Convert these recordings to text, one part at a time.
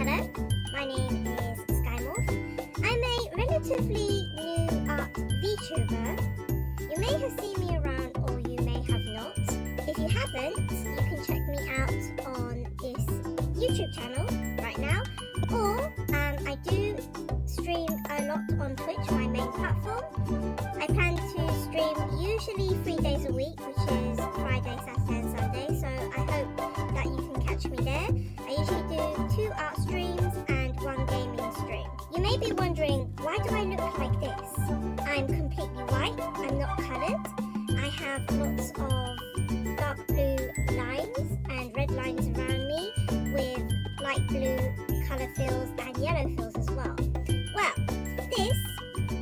Hello, my name is SkyeMorph's. I'm a relatively new art VTuber. You may have seen me around or you may have not. If you haven't, you can check me out on this YouTube channel right now. Or I do stream a lot on Twitch, my main platform. I plan to stream usually 3 days a week, which is Friday, Saturday and Sunday, so I hope that you can catch me there. I usually do 2 art streams and 1 gaming stream. You may be wondering, why do I look like this? I'm completely white, I'm not coloured. I have lots of dark blue lines and red lines around me with light blue colour fills and yellow fills as well. Well, this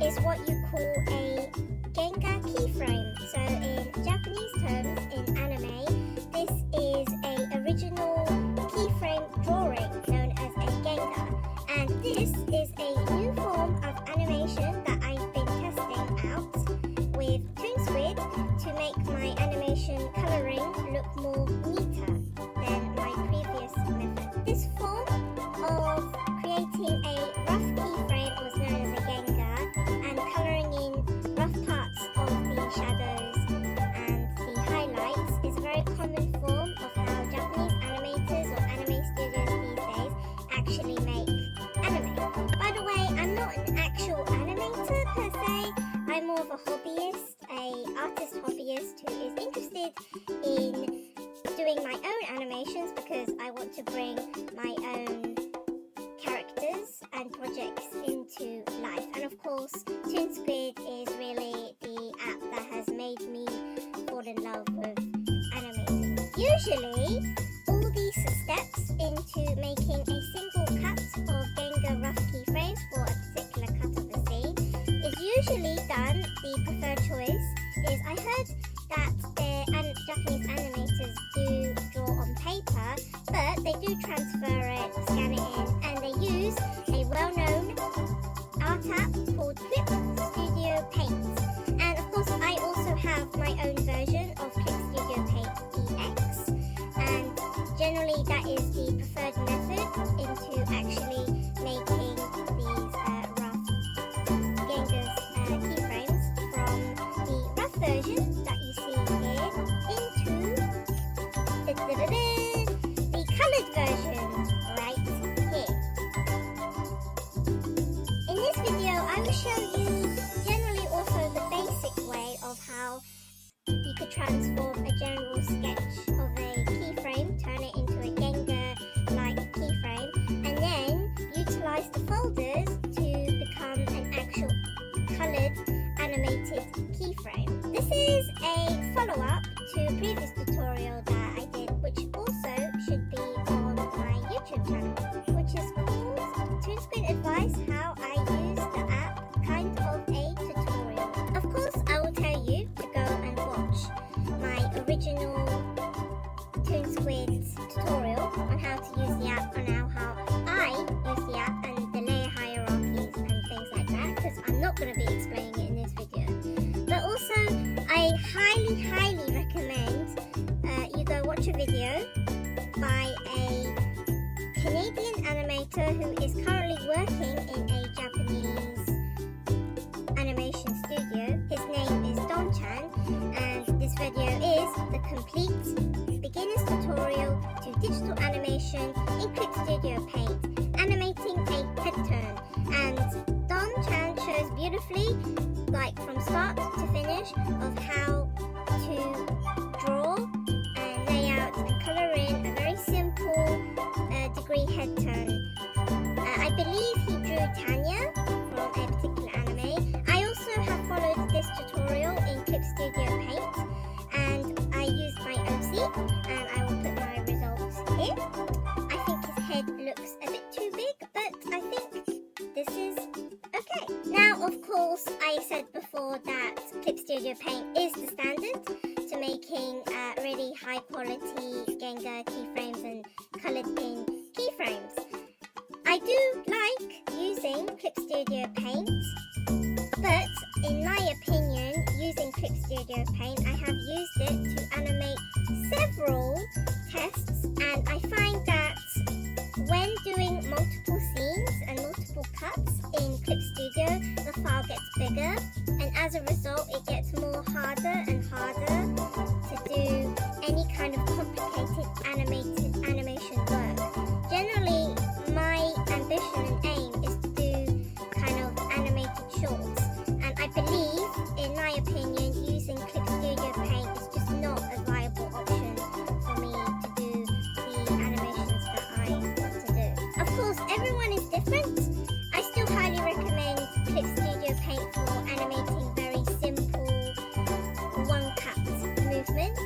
is what you call a genga keyframe. So in Japanese terms, in anime, this is a original keyframe drawing known as a genga. And this is a new form of animation that I've been testing out with Toonsquid to make my animation colouring look more neater than my previous method. This form of creating a rough keyframe was known as a genga, and colouring in rough parts of the shadows and the highlights is a very common form of how Japanese animators or anime studios these days actually make anime. By the way, I'm not an actual animator per se, I'm more of a hobbyist, an artist hobbyist who is interested in doing my own animations because I want to bring my own characters and projects into life. And of course, Toonsquid is really the app that has made me fall in love with animating. Usually, all these steps into making a single cut of genga rough keyframes for a particular cut of the scene is usually done. The preferred choice is, I heard that Japanese animators do draw on paper, but they do transfer it, scan it in, and they use a well-known art app called Clip Studio Paint. And of course, I also have my own version of Clip Studio Paint EX, and generally that is the preferred method into actually making these rough gengas keyframes from the rough version that you see here into the coloured version right here. In this video, I will show you generally also the basic way of how you could transform a general sketch of a keyframe, turn it into a genga-like keyframe, and then utilise the folders to become an actual coloured animated keyframe. This is a follow-up to a previous tutorial that I did, which also should be on my YouTube channel, which is called Toonsquid Advice How I Use the App, kind of a tutorial. Of course, I will tell you to go and watch my original Toonsquid tutorial on how to use the app, on how I use the app and the layer hierarchies and things like that, because I'm not going to be explaining it in this video. But also, I highly recommend you go watch a video by a Canadian animator who is currently working in a Japanese animation studio. His name is Don-chan, and this video is the complete beginner's tutorial to digital animation in Clip Studio Paint, animating a head turn. And Don-chan shows beautifully, like from start to finish, of how to draw and lay out and colour in a very simple degree head turn. I believe he drew Tanya from a particular anime. I also have followed this tutorial in Clip Studio Paint, and I used my OC, and I will put my results here. I think his head looks a bit too big, but I think this is okay. Now, of course, I said before that Clip Studio Paint is the standard to making really high quality genga keyframes and coloured in keyframes. I do like using Clip Studio Paint, but in my opinion, using Clip Studio Paint, I have used it to animate several tests, and I find that when doing multiple scenes and multiple cuts in Clip Studio, the file gets bigger, and as a result it gets more harder and harder to do any kind of complicated animation work. Generally, my ambition and aim is to do kind of animated shorts, and I believe, in my opinion, using Clip Studio Paint is just not a viable option for me to do the animations that I want to do. Of course, everyone is different. I still highly recommend Clip Studio Paint for animating very simple one-cut movements,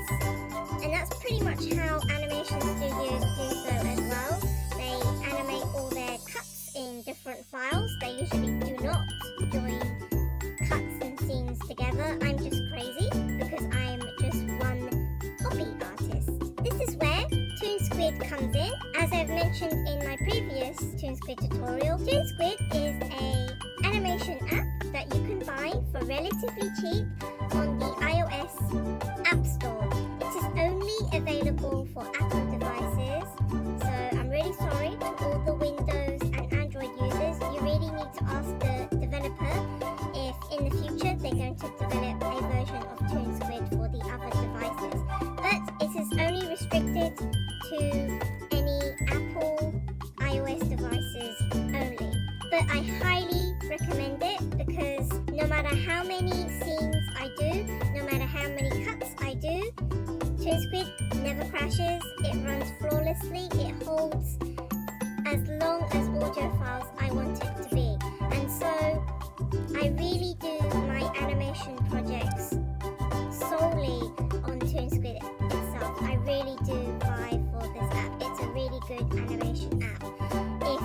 and that's pretty much how animation studios do so as well. They animate all their cuts in different files. They usually do not join cuts and scenes together. I'm just crazy because I'm just one hobby artist. This is where Toonsquid comes in. As I've mentioned in my previous Toonsquid tutorial, Toonsquid is an animation app that you can buy for relatively cheap on the iOS App Store. It is only available for Apple devices, so I'm really sorry to all the Windows and Android users. You really need to ask the developer if in the future they're going to develop a version of Toonsquid for the other devices. But it is only restricted to any Apple iOS devices only. But I highly recommend it because no matter how many scenes I do, no matter how many cuts I do, Toonsquid never crashes, it runs flawlessly, it holds as long as audio files I want it to be. And so I really do my animation projects solely on Toonsquid itself. I really do vie for this app. It's a really good animation app if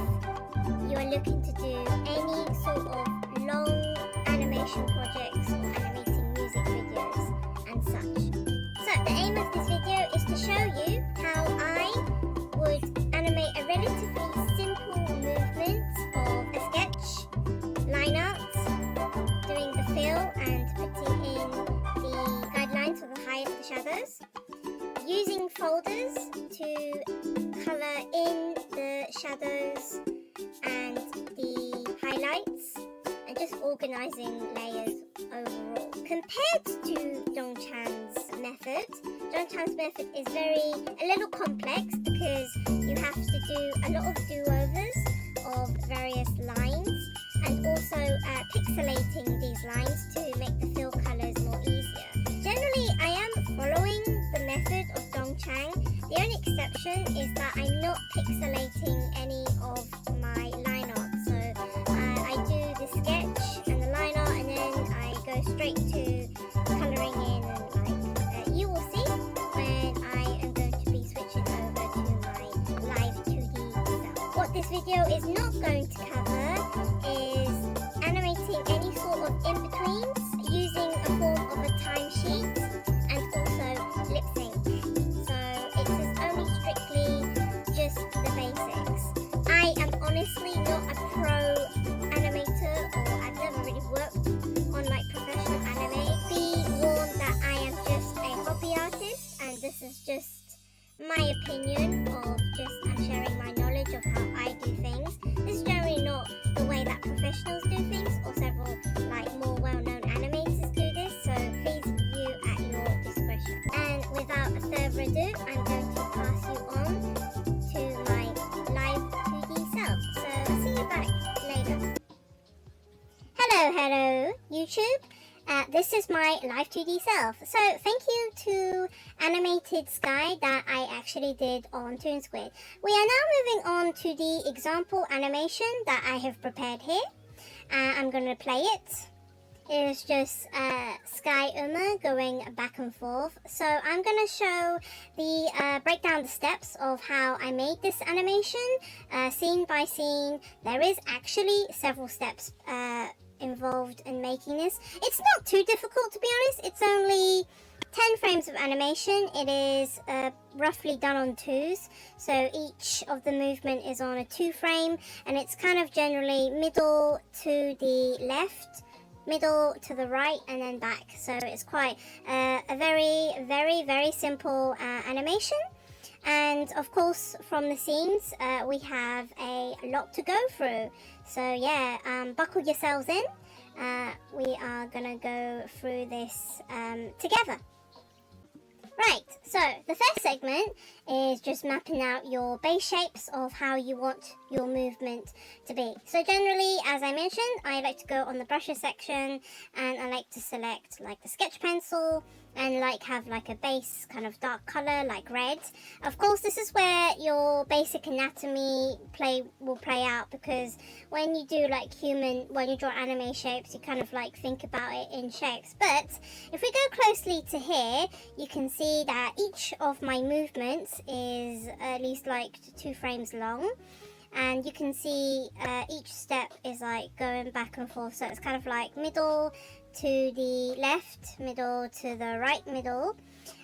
you are looking to do any sort of long animation projects or animating music videos and such. So the aim of this video is to show you how I would animate a relatively simple movement of a sketch, line art, doing the fill and putting in the guidelines for the height of the shadows, using folders to colour in the shadows and the highlights, and just organising layers overall. Compared to Dongchan's method is a little complex because you have to do a lot of do-overs of various lines and also pixelating these lines to make the fill colours more easier. Generally, I am following the method of Dongchan. The only exception is that I'm not pixelating any of my line art. So I do the sketch and the line art, and then I go straight to colouring in, and you will see when I am going to be switching over to my live 2D stuff. What this video is not going to cover is animating any sort of in-betweens using a form of a timesheet and also lip sync. So it is only strictly just the basics. I am honestly not a pro animator, or I've never really worked on like professional anime. Be warned that I am just a hobby artist, and this is just my opinion of I'm sharing my knowledge of how I do things. This is generally not the way that professionals do things, or several like more well-known animators do this, so please view at your discretion. And without further ado, I'm going to pass you on to my live 2D self. So I'll see you back later. Hello YouTube. This is my live 2D self. So thank you to Animated Sky that I actually did on Toonsquid. We are now moving on to the example animation that I have prepared here. I'm going to play it. It is just SkyeMorph's going back and forth. So I'm going to show the break down the steps of how I made this animation, scene by scene. There is actually several steps involved in making this. It's not too difficult, to be honest. It's only 10 frames of animation. It is roughly done on 2s, so each of the movement is on a 2 frame, and it's kind of generally middle to the left, middle to the right, and then back. So it's quite a very simple animation. And of course, from the scenes, we have a lot to go through. So yeah, buckle yourselves in. We are gonna go through this together. Right, so the first segment is just mapping out your base shapes of how you want your movement to be. So generally, as I mentioned, I like to go on the brushes section, and I like to select like the sketch pencil and like have like a base kind of dark color like red. Of course, this is where your basic anatomy will play out, because when you do like when you draw anime shapes, you kind of like think about it in shapes. But if we go closely to here, you can see that each of my movements is at least like 2 frames long, and you can see each step is like going back and forth, so it's kind of like middle to the left, middle to the right, middle.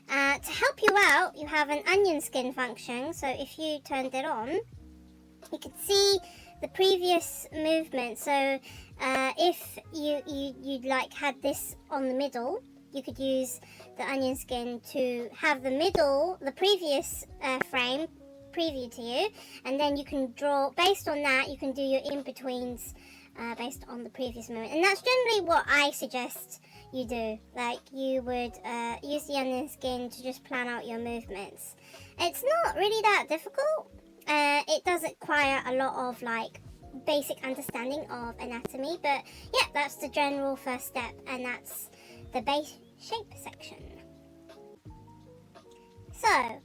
To help you out, you have an onion skin function, so if you turned it on, you can see the previous movement. So if you like had this on the middle, you could use the onion skin to have the previous frame preview to you, and then you can draw based on that. You can do your in-betweens based on the previous movement, and that's generally what I suggest you do. Like, you would use the onion skin to just plan out your movements. It's not really that difficult. It does require a lot of like basic understanding of anatomy, but yeah, that's the general first step, and that's the base shape section. So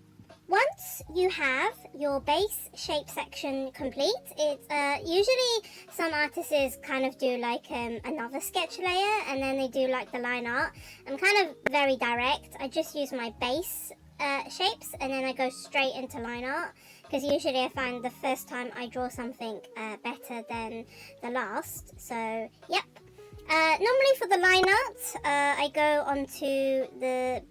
once you have your base shape section complete, it's usually some artists kind of do like another sketch layer, and then they do like the line art. I'm kind of very direct. I just use my base shapes, and then I go straight into line art, because usually I find the first time I draw something better than the last. So yep. Normally for the line art, I go onto the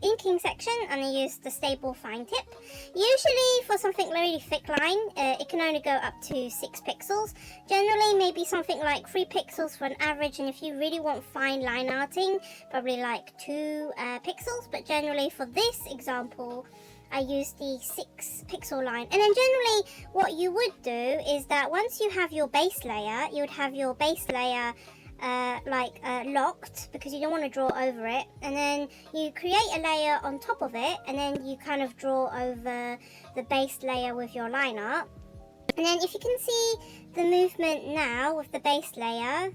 inking section, and I use the stable fine tip. Usually for something really thick line, it can only go up to 6 pixels. Generally maybe something like 3 pixels for an average, and if you really want fine line arting, probably like 2 pixels. But generally for this example, I use the 6 pixel line. And then generally what you would do is that once you have your base layer, you would have your base layer locked, because you don't want to draw over it, and then you create a layer on top of it, and then you kind of draw over the base layer with your line art. And then if you can see the movement now with the base layer,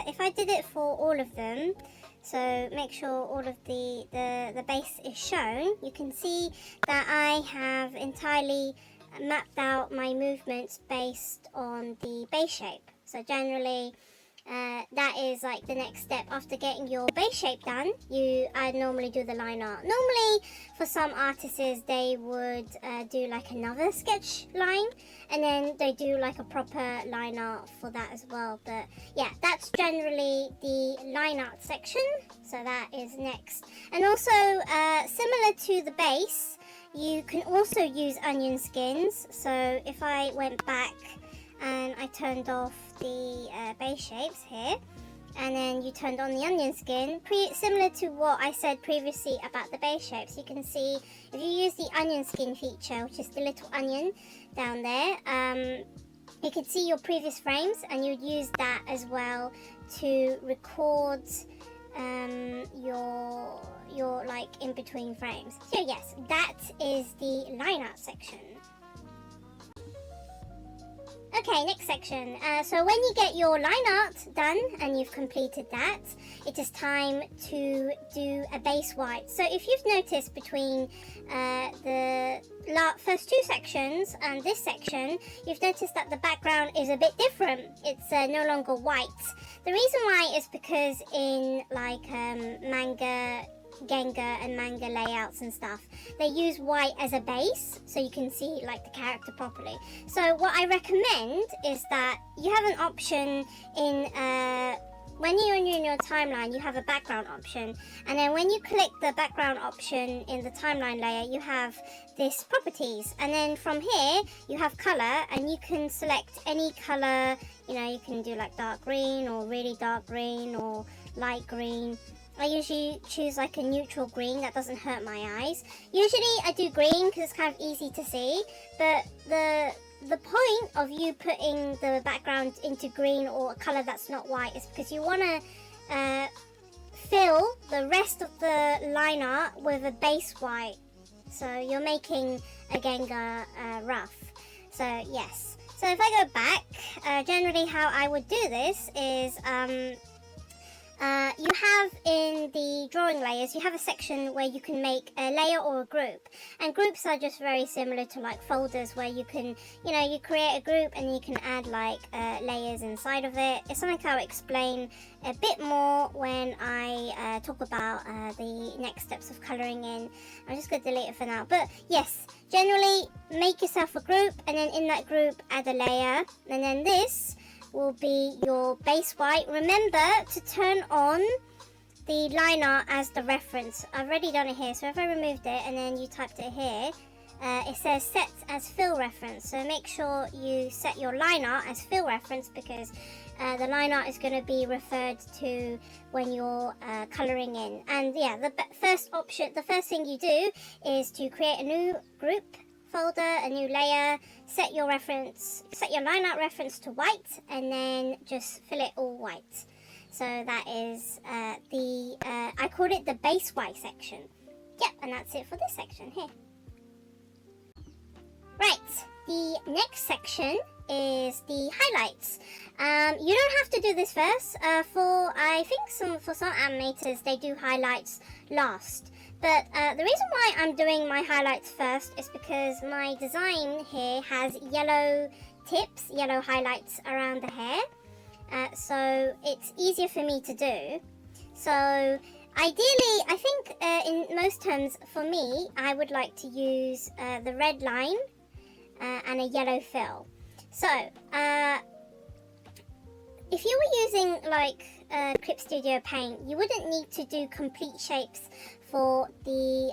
if I did it for all of them, so make sure all of the base is shown, you can see that I have entirely mapped out my movements based on the base shape. So generally that is like the next step after getting your base shape done. I normally do the line art. Normally for some artists they would do like another sketch line, and then they do like a proper line art for that as well. But yeah, that's generally the line art section, so that is next. And also similar to the base, you can also use onion skins. So if I went back and I turned off the base shapes here, and then you turned on the onion skin, similar to what I said previously about the base shapes, you can see if you use the onion skin feature, which is the little onion down there, you can see your previous frames, and you'd use that as well to record your like in between frames. So yes, that is the line art section. Okay, next section. So when you get your line art done and you've completed that, it is time to do a base white. So if you've noticed between the first 2 sections and this section, you've noticed that the background is a bit different. It's no longer white. The reason why is because in like manga, genga and manga layouts and stuff, they use white as a base so you can see like the character properly. So what I recommend is that you have an option in when you're in your timeline, you have a background option, and then when you click the background option in the timeline layer, you have this properties, and then from here you have color, and you can select any color. You know, you can do like dark green or really dark green or light green. I usually choose like a neutral green that doesn't hurt my eyes. Usually I do green because it's kind of easy to see, but the the point of you putting the background into green or a color that's not white is because you want to fill the rest of the line art with a base white. So you're making a genga rough. So yes. So if I go back, generally how I would do this is you have in the drawing layers, you have a section where you can make a layer or a group. And groups are just very similar to like folders where you can, you create a group and you can add like layers inside of it. It's something I'll explain a bit more when I talk about the next steps of coloring in. I'm just going to delete it for now. But yes, generally make yourself a group and then in that group add a layer. And then this will be your base white. Remember to turn on the line art as the reference. I've already done it here, so if I removed it and then you typed it here, it says set as fill reference. So make sure you set your line art as fill reference because the line art is going to be referred to when you're coloring in. And yeah, the first thing you do is to create a new group folder, a new layer, set your line art reference to white, and then just fill it all white. So that is I called it the base white section. Yep, and that's it for this section here. Right, the next section is the highlights. You don't have to do this first. I think for some animators they do highlights last. But the reason why I'm doing my highlights first is because my design here has yellow tips, yellow highlights around the hair. So it's easier for me to do. So ideally, I think in most terms for me, I would like to use the red line and a yellow fill. So if you were using like Clip Studio Paint, you wouldn't need to do complete shapes for the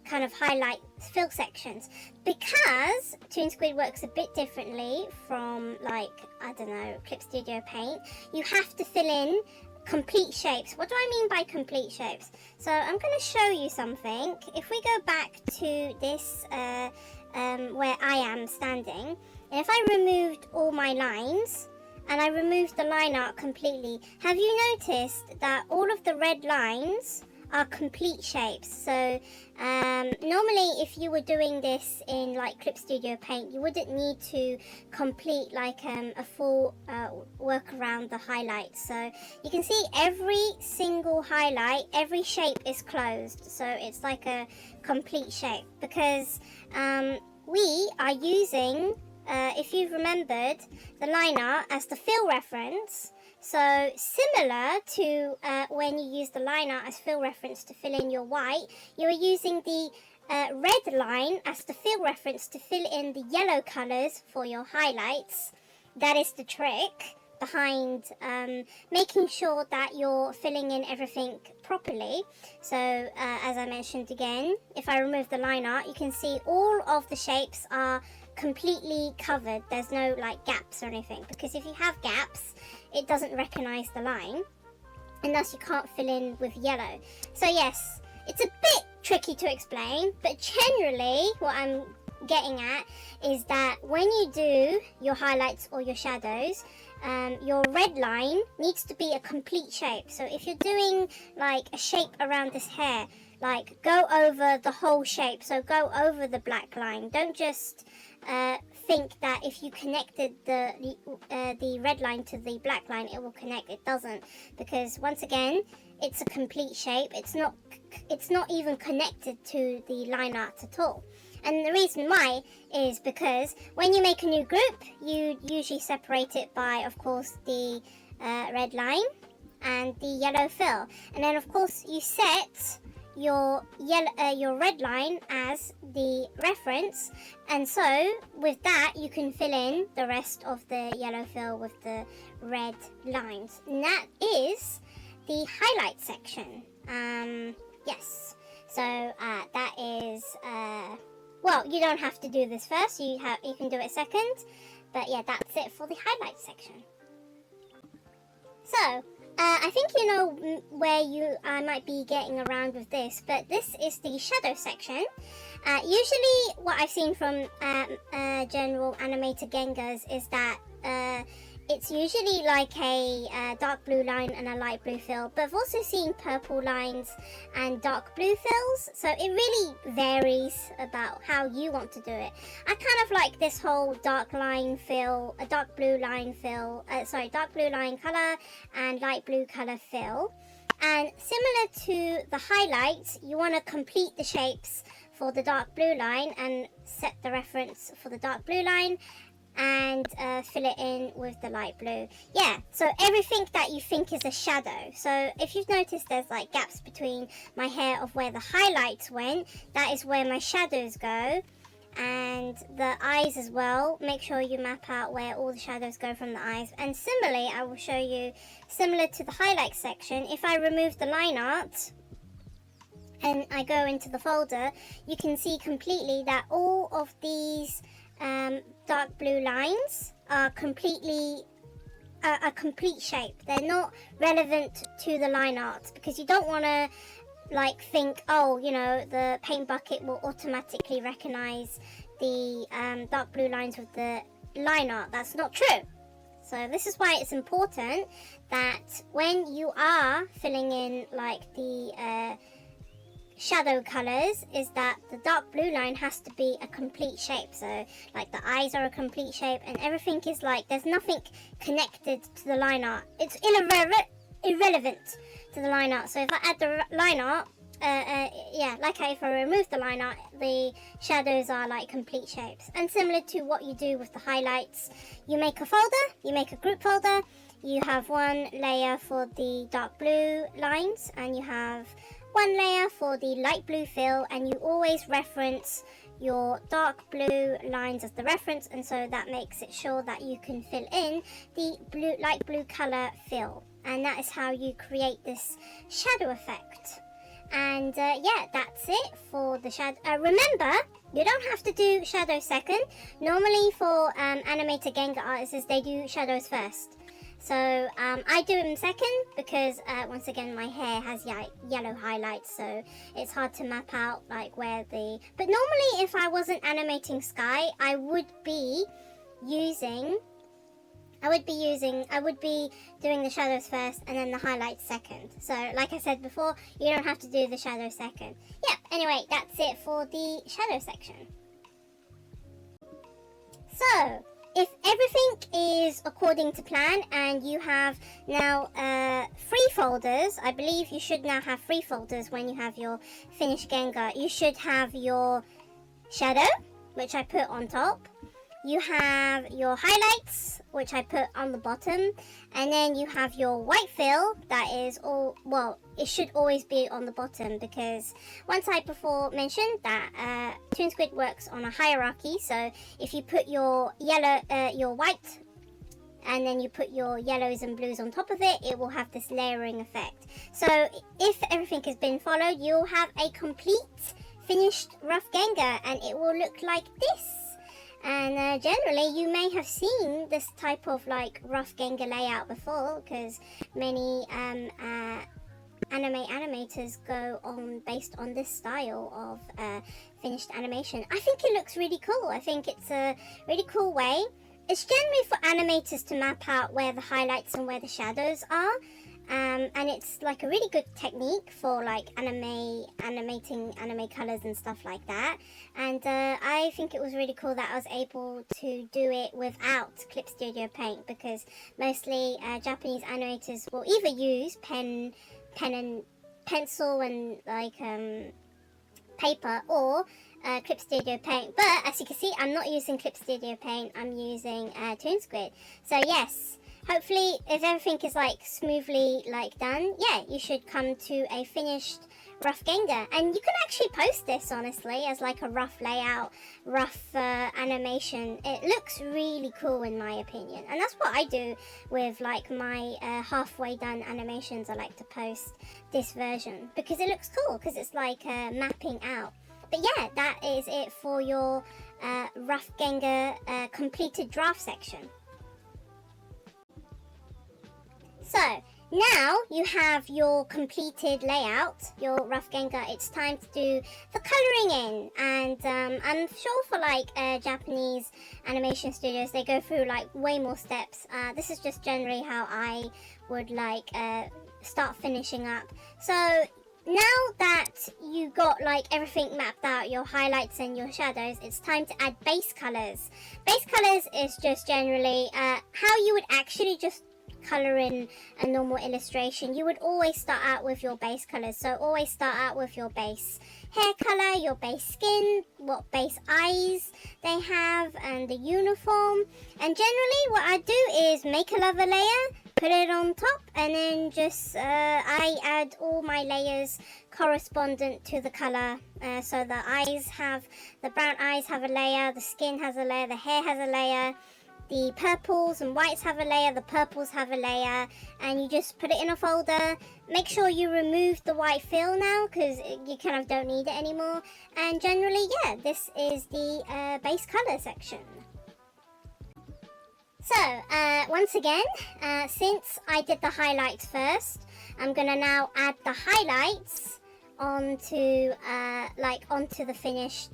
kind of highlight fill sections because Toonsquid works a bit differently from like, I don't know, Clip Studio Paint. You have to fill in complete shapes. What do I mean by complete shapes? So I'm going to show you something. If we go back to this where I am standing, and if I removed all my lines and I removed the line art completely, have you noticed that all of the red lines are complete shapes? So normally if you were doing this in like Clip Studio Paint, you wouldn't need to complete like a full work around the highlights. So you can see every single highlight, every shape is closed, so it's like a complete shape because we are using if you've remembered the line art as the fill reference. So similar to when you use the line art as fill reference to fill in your white, you are using the red line as the fill reference to fill in the yellow colors for your highlights. That is the trick behind making sure that you're filling in everything properly. So as I mentioned again, if I remove the line art, you can see all of the shapes are completely covered. There's no like gaps or anything, because if you have gaps it doesn't recognize the line and thus you can't fill in with yellow. So yes, it's a bit tricky to explain, but generally what I'm getting at is that when you do your highlights or your shadows, your red line needs to be a complete shape. So if you're doing like a shape around this hair, like go over the whole shape, so go over the black line. Don't just think that if you connected the red line to the black line it will connect. It doesn't, because once again it's a complete shape. It's not even connected to the line art at all. And the reason why is because when you make a new group, you usually separate it by, of course, the red line and the yellow fill. And then, of course, you set your red line as the reference. And so, with that, you can fill in the rest of the yellow fill with the red lines. And that is the highlight section. Yes. So, that is... well, you don't have to do this first, you can do it second, but yeah, that's it for the highlight section. So, I think you know where I might be getting around with this, but this is the shadow section. Usually what I've seen from general animator gengas is that it's usually like a dark blue line and a light blue fill, but I've also seen purple lines and dark blue fills, so it really varies about how you want to do it. I kind of like this whole dark line fill, a dark blue line fill, dark blue line color and light blue color fill. And similar to the highlights, you want to complete the shapes for the dark blue line and set the reference for the dark blue line and fill it in with the light blue. Yeah, so everything that you think is a shadow. So if you've noticed there's like gaps between my hair of where the highlights went, that is where my shadows go. And the eyes as well, make sure you map out where all the shadows go from the eyes. And similarly, I will show you, similar to the highlight section, if I remove the line art and I go into the folder, you can see completely that all of these dark blue lines are completely a complete shape. They're not relevant to the line art, because you don't want to like think, oh, you know, the paint bucket will automatically recognize the dark blue lines with the line art. That's not true. So this is why it's important that when you are filling in like the shadow colors, is that the dark blue line has to be a complete shape. So like the eyes are a complete shape and everything is like, there's nothing connected to the line art. It's irrelevant to the line art. So if I add the line art, if I remove the line art, the shadows are like complete shapes. And similar to what you do with the highlights, you make a folder, you make a group folder, you have one layer for the dark blue lines and you have one layer for the light blue fill, and you always reference your dark blue lines as the reference, and so that makes it sure that you can fill in the light blue color fill. And that is how you create this shadow effect. And that's it for the shadow. Remember, you don't have to do shadow second. Normally for animator genga artists, they do shadows first. So I do them second because once again my hair has yellow highlights, so it's hard to map out like where the... But normally if I wasn't animating Skye, I would be doing the shadows first and then the highlights second. So like I said before, you don't have to do the shadow second. Yeah, anyway, that's it for the shadow section. So if everything is according to plan and you have now 3 folders, I believe you should now have 3 folders when you have your finished genga. You should have your shadow, which I put on top. You have your highlights, which I put on the bottom, and then you have your white fill that is all, well, it should always be on the bottom, because once I before mentioned that Toonsquid works on a hierarchy. So if you put your yellow, your white, and then you put your yellows and blues on top of it, it will have this layering effect. So if everything has been followed, you'll have a complete finished rough genga, and it will look like this. And generally you may have seen this type of like rough genga layout before, because many animators go on based on this style of finished animation. I think it looks really cool. I think it's a really cool way. It's generally for animators to map out where the highlights and where the shadows are. And it's like a really good technique for like animating anime colors and stuff like that. And I think it was really cool that I was able to do it without Clip Studio Paint, because mostly Japanese animators will either use pen and pencil and like paper, or Clip Studio Paint. But as you can see, I'm not using Clip Studio Paint, I'm using Toonsquid. So yes, hopefully if everything is like smoothly like done, yeah, you should come to a finished rough genga. And you can actually post this honestly as like a rough layout, rough animation. It looks really cool in my opinion, and that's what I do with like my halfway done animations. I like to post this version because it looks cool, because it's like mapping out. But yeah, that is it for your rough genga completed draft section. So Now you have your completed layout, your rough genga. It's time to do the coloring in, and I'm sure for like Japanese animation studios, they go through like way more steps. This is just generally how I would like start finishing up. So now that you got like everything mapped out, your highlights and your shadows, it's time to add base colors. Base colors is just generally how you would actually just color in a normal illustration. You would always start out with your base colors. So always start out with your base hair color, your base skin, what base eyes they have, and the uniform. And generally what I do is make another layer, put it on top, and then just I add all my layers correspondent to the color. So the brown eyes have a layer, the skin has a layer, the hair has a layer, the purples and whites have a layer, the purples have a layer, and you just put it in a folder. Make sure you remove the white fill now, because you kind of don't need it anymore. And generally, yeah, this is the base color section. So, once again, since I did the highlights first, I'm gonna now add the highlights onto the finished,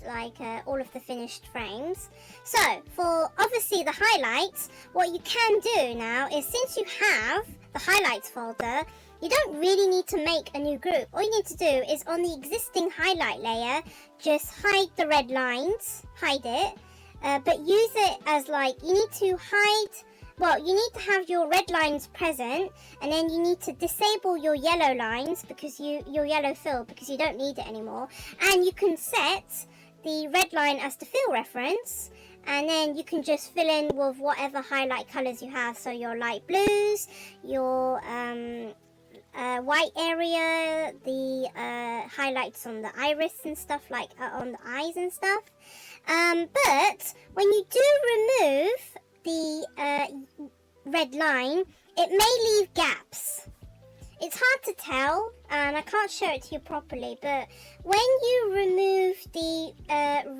all of the finished frames. So for obviously the highlights, what you can do now is, since you have the highlights folder, you don't really need to make a new group. All you need to do is, on the existing highlight layer, just hide the red lines, hide it, but use it as you need to hide. Well, you need to have your red lines present, and then you need to disable your yellow lines, because your yellow fill, because you don't need it anymore. And you can set the red line as the fill reference, and then you can just fill in with whatever highlight colors you have. So your light blues, your white area, the highlights on the iris and stuff, on the eyes and stuff. But when you do remove the red line, it may leave gaps. It's hard to tell, and I can't show it to you properly, but when you remove the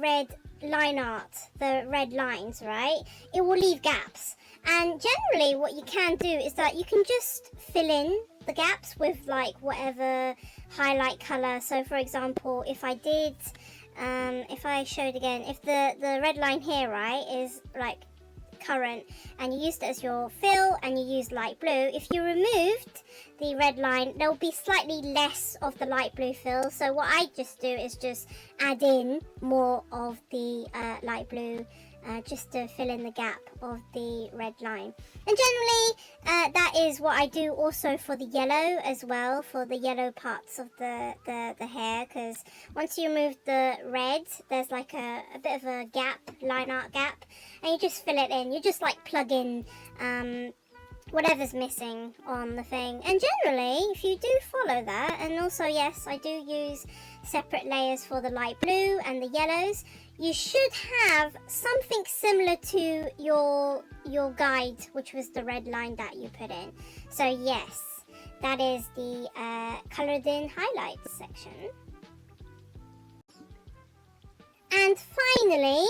red line art, the red lines, right, it will leave gaps. And generally what you can do is that you can just fill in the gaps with whatever highlight color. So for example, if I did, if I showed again, if the red line here, right, is current, and you used it as your fill, and you used light blue, if you removed the red line, there will be slightly less of the light blue fill. So what I just do is just add in more of the light blue, just to fill in the gap of the red line. And generally that is what I do also for the yellow as well, for the yellow parts of the hair, because once you remove the red, there's like a bit of a gap, line art gap, and you just fill it in. You just plug in whatever's missing on the thing. And generally, if you do follow that, and also yes, I do use separate layers for the light blue and the yellows, you should have something similar to your guide, which was the red line that you put in. So yes, that is the colored in highlights section. And finally,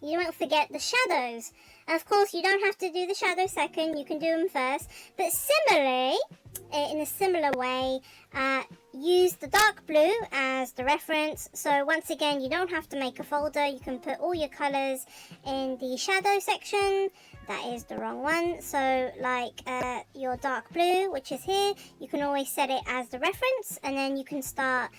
you won't forget the shadows. Of course, you don't have to do the shadow second, you can do them first. But similarly, in a similar way, use the dark blue as the reference. So once again, you don't have to make a folder. You can put all your colors in the shadow section. That is the wrong one. So your dark blue, which is here, you can always set it as the reference, and then you can start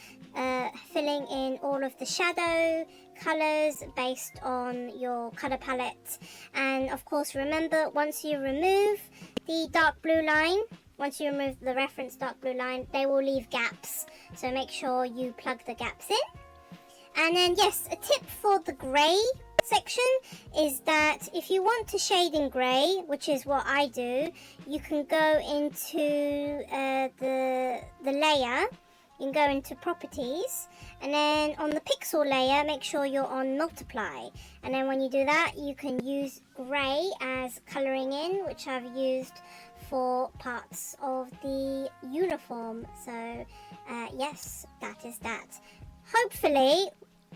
filling in all of the shadow colors based on your color palette. And of course, remember, once you remove the dark blue line, once you remove the reference dark blue line, they will leave gaps. So make sure you plug the gaps in. And then yes, a tip for the grey section is that if you want to shade in grey, which is what I do, you can go into the layer. You can go into properties, and then on the pixel layer, make sure you're on multiply. And then when you do that, you can use grey as colouring in, which I've used for parts of the uniform. So yes, that is that. Hopefully,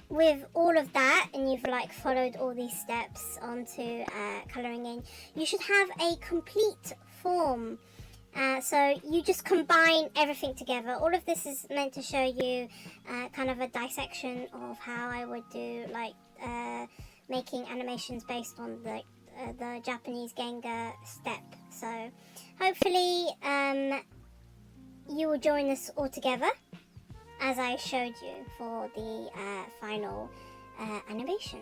with all of that, and you've followed all these steps onto colouring in, you should have a complete form So you just combine everything together. All of this is meant to show you kind of a dissection of how I would do like making animations based on the Japanese genga step. So hopefully you will join us all together as I showed you for the final animation.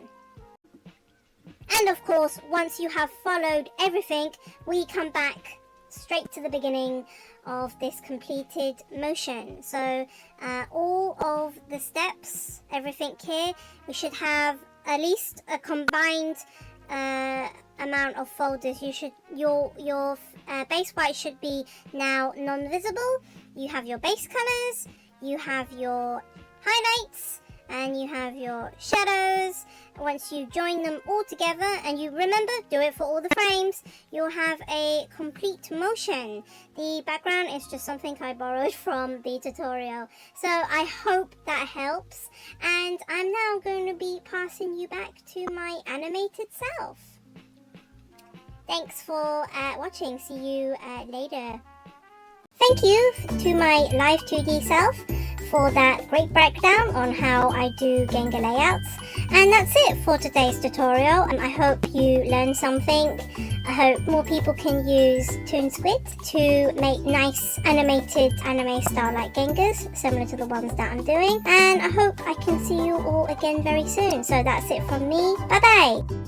And of course, once you have followed everything, we come back straight to the beginning of this completed motion. So all of the steps, everything here, we should have at least a combined amount of folders. Your base white should be now non-visible. You have your base colors, you have your highlights, and you have your shadows. Once you join them all together, and you remember, do it for all the frames, you'll have a complete motion. The background is just something I borrowed from the tutorial. So I hope that helps, and I'm now going to be passing you back to my animated self. Thanks for watching. See you later. Thank you to my live 2D self for that great breakdown on how I do genga layouts. And that's it for today's tutorial. I hope you learned something. I hope more people can use Toonsquid to make nice animated anime style like gengas, similar to the ones that I'm doing. And I hope I can see you all again very soon. So that's it from me. Bye bye!